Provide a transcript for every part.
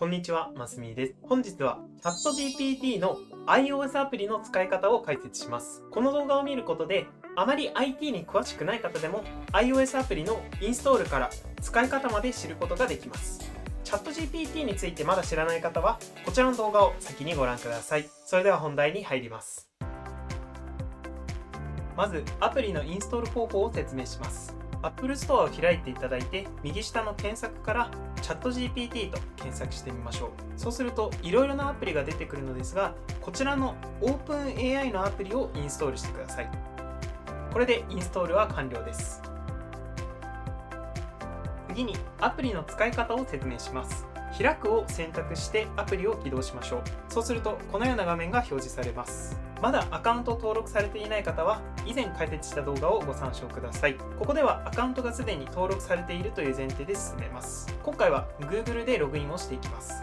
こんにちは、ますみです。本日は ChatGPT の iOS アプリの使い方を解説します。この動画を見ることで、あまり IT に詳しくない方でも iOS アプリのインストールから使い方まで知ることができます。ChatGPT についてまだ知らない方は、こちらの動画を先にご覧ください。それでは本題に入ります。まず、アプリのインストール方法を説明します。Apple Store を開いていただいて、右下の検索からChatGPT と検索してみましょう。そうするといろいろなアプリが出てくるのですが、こちらの OpenAI のアプリをインストールしてください。これでインストールは完了です。次にアプリの使い方を説明します。開くを選択してアプリを起動しましょう。そうするとこのような画面が表示されます。まだアカウント登録されていない方は以前解説した動画をご参照ください。ここではアカウントがすでに登録されているという前提で進めます。今回は Google でログインをしていきます。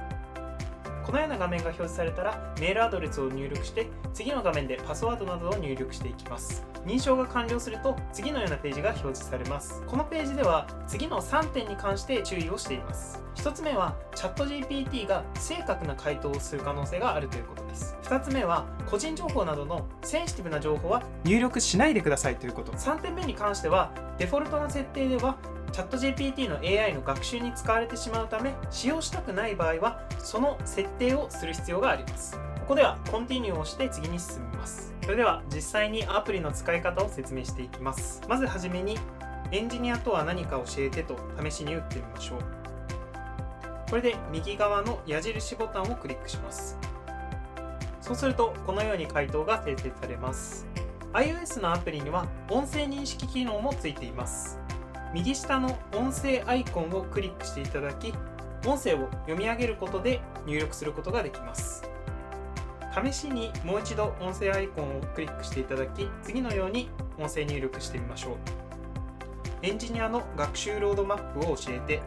このような画面が表示されたらメールアドレスを入力して次の画面でパスワードなどを入力していきます。認証が完了すると次のようなページが表示されます。このページでは次の3点に関して注意をしています。1つ目はチャット GPT が不正確な回答をする可能性があるということです。2つ目は個人情報などのセンシティブな情報は入力しないでくださいということ。3点目に関してはデフォルトの設定ではチャット GPT の AI の学習に使われてしまうため、使用したくない場合はその設定をする必要があります。ここではコンティニューをして次に進みます。それでは実際にアプリの使い方を説明していきます。まずはじめにエンジニアとは何か教えてと試しに打ってみましょう。これで右側の矢印ボタンをクリックします。そうするとこのように回答が生成されます。 iOS のアプリには音声認識機能もついています。右下の音声アイコンをクリックしていただき、音声を読み上げることで入力することができます。試しにもう一度音声アイコンをクリックしていただき、次のように音声入力してみましょう。エンジニアの学習ロードマップを教えて、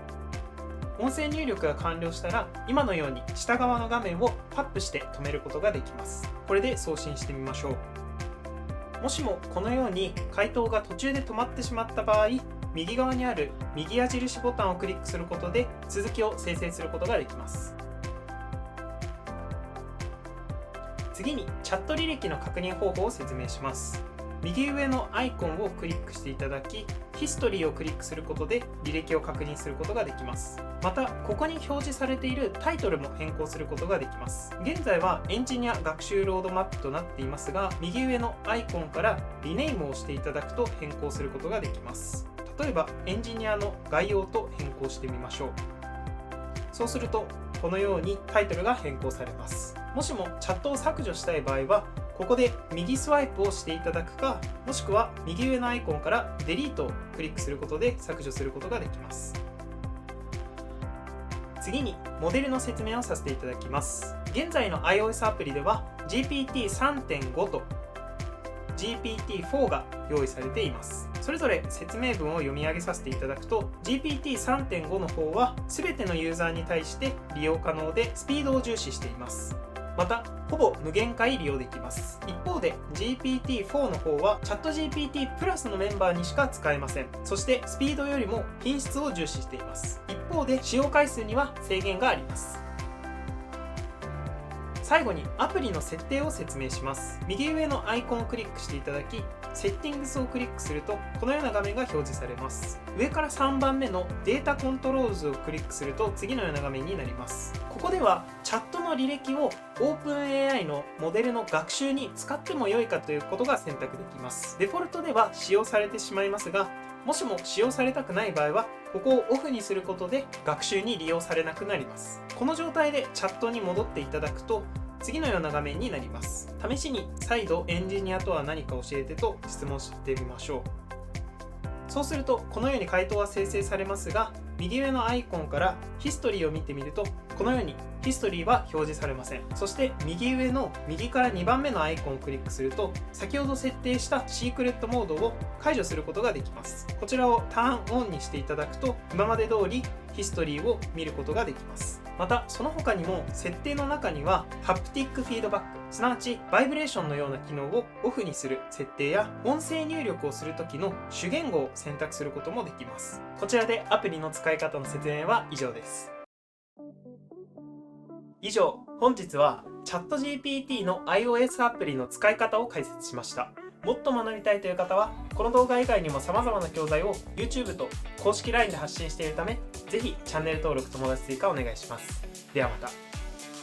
音声入力が完了したら今のように下側の画面をタップして止めることができます。これで送信してみましょう。もしもこのように回答が途中で止まってしまった場合、右側にある右矢印ボタンをクリックすることで続きを生成することができます。次にチャット履歴の確認方法を説明します。右上のアイコンをクリックしていただき、ヒストリーをクリックすることで履歴を確認することができます。またここに表示されているタイトルも変更することができます。現在はエンジニア学習ロードマップとなっていますが、右上のアイコンからリネームをしていただくと変更することができます。例えばエンジニアの概要と変更してみましょう。そうするとこのようにタイトルが変更されます。もしもチャットを削除したい場合はここで右スワイプをしていただくか、もしくは右上のアイコンからデリートをクリックすることで削除することができます。次にモデルの説明をさせていただきます。現在の iOS アプリでは GPT3.5 と GPT4 が用意されています。それぞれ説明文を読み上げさせていただくと、 GPT3.5 の方は全てのユーザーに対して利用可能でスピードを重視しています。またほぼ無限回利用できます。一方で GPT4 の方はチャット GPT プラスのメンバーにしか使えません。そしてスピードよりも品質を重視しています。一方で使用回数には制限があります。最後にアプリの設定を説明します。右上のアイコンをクリックしていただき、セッティングスをクリックするとこのような画面が表示されます。上から3番目のデータコントロールズをクリックすると次のような画面になります。ここではチャットの履歴を OpenAI のモデルの学習に使っても良いかということが選択できます。デフォルトでは使用されてしまいますが、もしも使用されたくない場合はここをオフにすることで学習に利用されなくなります。この状態でチャットに戻っていただくと次のような画面になります。試しに再度エンジニアとは何か教えてと質問してみましょう。そうするとこのように回答は生成されますが、右上のアイコンからヒストリーを見てみるとこのようにヒストリーは表示されません。そして右上の右から2番目のアイコンをクリックすると先ほど設定したシークレットモードを解除することができます。こちらをターンオンにしていただくと今まで通りヒストリーを見ることができます。またその他にも設定の中にはハプティックフィードバック、すなわちバイブレーションのような機能をオフにする設定や音声入力をする時の主言語を選択することもできます。こちらでアプリの使い方の説明は以上です。以上、本日は ChatGPT の iOS アプリの使い方を解説しました。もっと学びたいという方は、この動画以外にも様々な教材を YouTube と公式 LINE で発信しているため、ぜひチャンネル登録、友達追加お願いします。ではまた。